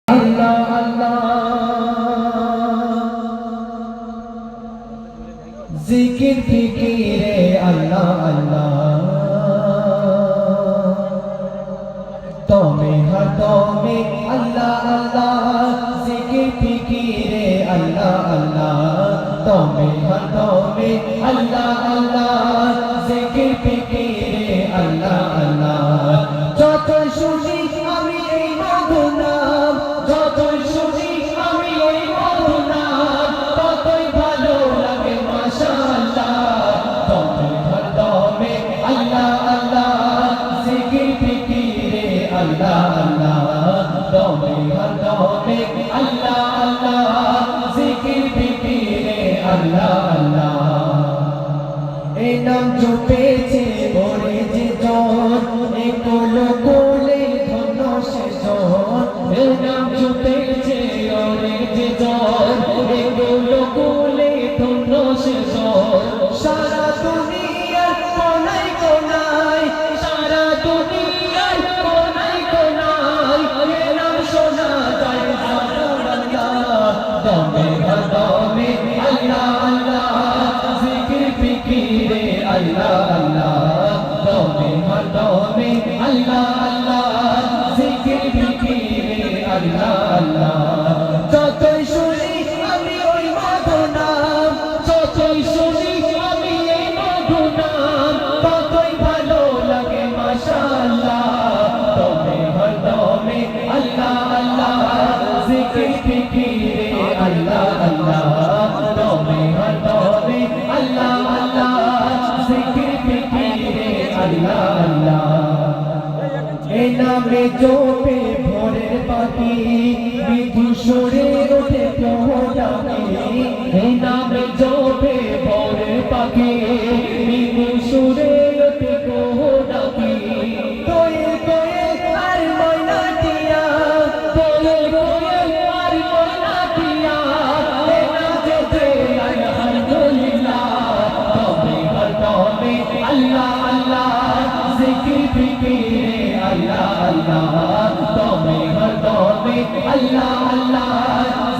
আল্লাহ আল্লাহ জিকির ফিকিরে আল্লাহ আল্লাহ তোমে হর তোমে আল্লাহ আল্লাহ জিকির ফিকিরে আল্লাহ আল্লাহ তোমে হর তোমে আল্লাহ আল্লাহ জিকির ফিকিরে আল্লাহ আল্লাহ যত শুনি আমি এই মধু নাম যত শুনি আমি এই মধু নাম ততই ভালো লাগে মাশাআল্লাহ তোমে হর তোমে আল্লাহ আল্লাহ জিকির ফিকিরে আল্লাহ আল্লাহ তোমে হর তোমে আল্লাহ আল্লাহ জিকির ফিকিরে আল্লাহ আল্লাহ এই নাম জপেছে বড়ে যে জন এই কোলো কোলে ধন্য সে জন এই নাম জপেছে ওরে যে জন এই কোলো কোলে ধন্য সে জন সারা দুনিয়ার কোনায় কোনায় সারা দুনিয়ার কোনায় কোনায় এই নাম শোনা যায় আল্লাহ দমে হর দমে আল্লাহ আল্লাহ জিকির ফিকিরে আল্লাহ আল্লাহ দমে হর দমে আল্লাহ আল্লাহ জিকির ফিকিরে আল্লাহ আল্লাহ যতই শুনি আমি ওই মধু নাম যতই শুনি আমি এই মধু নাম ততই ভালো লাগে মাশাআল্লাহ দমে হর দমে আল্লাহ আল্লাহ জিকির ফিকিরে আল্লাহ আল্লাহ দমে হর দমে আল্লাহ আল্লাহ জিকির ফিকিরে আল্লাহ আল্লাহ এই নামে জপে ভোরের পাখি বিধু সরে ওঠে প্রহরানি এই নামে জপে ভোরের পাখি বিধু সরে ওঠে প্রহরানি কোয়ে কোয়ে আর ময়না টিয়া কোয়ে কোয়ে আর ময়না টিয়া এই নাম জপে আলহামদুলিল্লাহ তবে হর তবে আল্লাহ আল্লাহ জিকির ফিকিরে আল্লাহ আল্লাহ তবে হর তবে আল্লাহ আল্লাহ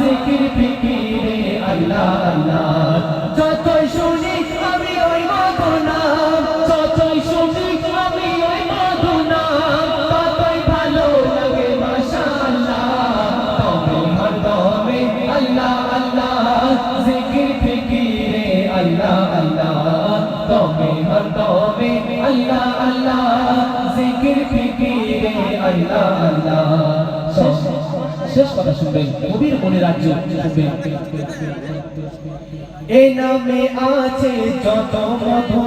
জিকির ফিকিরে আল্লাহ আল্লাহ যতই শুনি আমি ওই মধু নাম যতই শুনি আমি ওই মধু নাম ততই ভালো লাগে মাশাআল্লাহ তবে হর তবে আল্লাহ আল্লাহ জিকির ফিকিরে আল্লাহ আল্লাহ তবে হর তবে আল্লাহ আল্লাহ জিকির ফিকিরে আল্লাহ আল্লাহ শেষ কথা শুনবেন কবির মনে রাজ্য শুনবেন এই নামে আছে যত মধু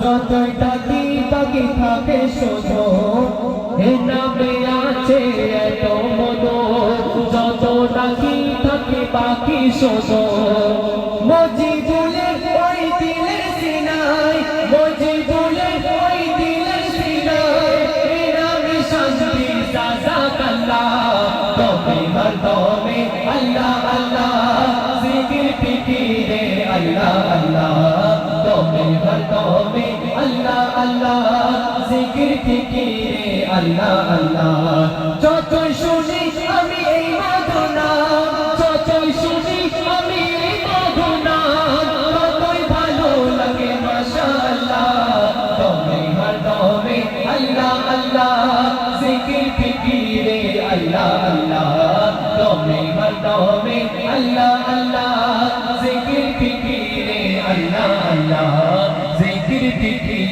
যতই ডাকি বাকি থাকে শুধু এই নামে আছে এত মধু যত ডাকি থাকে বাকি শুধু মজিবুলের ওই দিলের সিনাই মজিবুলের ওই দিলের সিনাই এই নামে শান্তি জাযাকাল্লাহ তবে হর তবে আল্লাহ আল্লাহ জিকির ফিকিরে আল্লাহ আল্লাহ তবে হর তবে আল্লাহ আল্লাহ জিকির ফিকিরে আল্লাহ আল্লাহ যতই শুনি আমি এই মধু নাম যতই শুনি আমি এই মধু নাম ততই ভালো লাগে মাশাআল্লাহ তবে হর তবে আল্লাহ আল্লাহ জিকির ফিকিরে আল্লাহ আল্লাহ তবে হর তবে আল্লাহ আল্লাহ জিকির ফিকিরে আল্লাহ আল্লাহ জিকির ফিকিরে